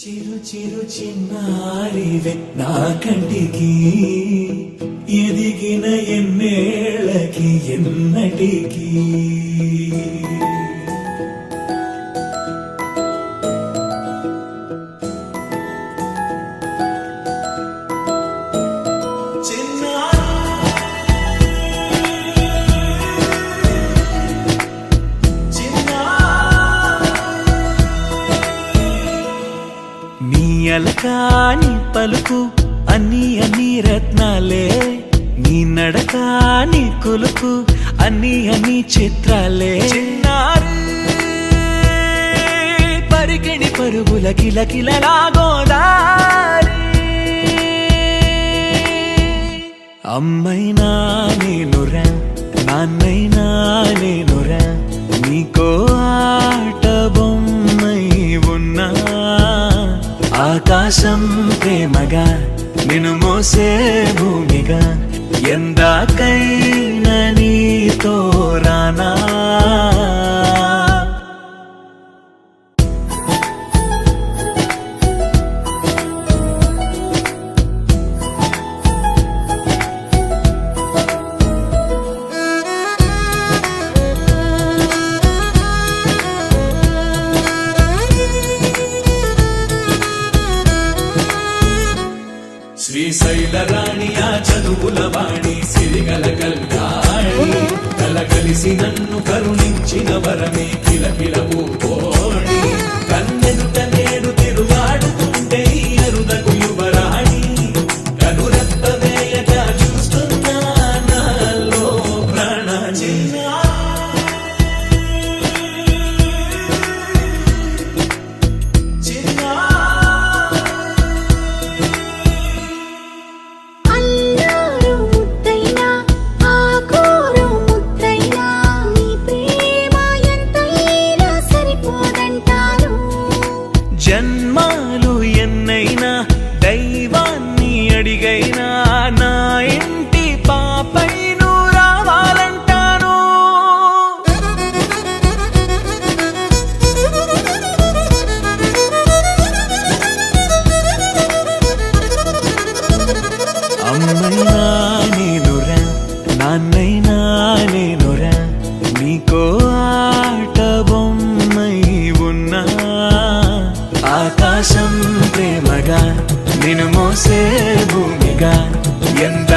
చిరు చిరు చిన్నారివే నా కంటికి ఎదిగిన ఎన్నేళ్ళకి ఎన్నటికి అలకాని పలుకు అన్ని అన్ని రత్నాలే నీ నడకాని కులుకు అన్ని అన్ని చిత్రాలే చిన్నారు పరికిణి పరుగుల కిలకిలలాగోదారి అమ్మైనా నేనురా నాన్నైనా నేనురా నీకో ఆట బొమ్మై ఉన్నా ఆకాశం ప్రేమగా నిన్ను మోసే భూమిగా ఎందాకైనా నీతో రానా శ్రీశైల రాణి ఆ చదువుల వాణి సిరిగల కళ్యాణి కలగలిసి నన్ను కరుణించిన వరమే కిలకిల పూకోణి కన్నెదుట నేడు తిరుగాడుతుంటే అరుదకు యువరాణి కనురెప్ప వేయక చూస్తున్నా నాలో ప్రాణ జన్మాలు ఎన్నైనా దైవాన్ని అడిగైనా నా ఇంటి పాపై నువ్వు రావాలంటాను అమ్మైనా నేనురా నాన్నైనా నేనురా నీకో ఆట బొమ్మై ఉన్నా ఆకాశం ప్రేమగా నిన్ను మోసే భూమిగా ఎంత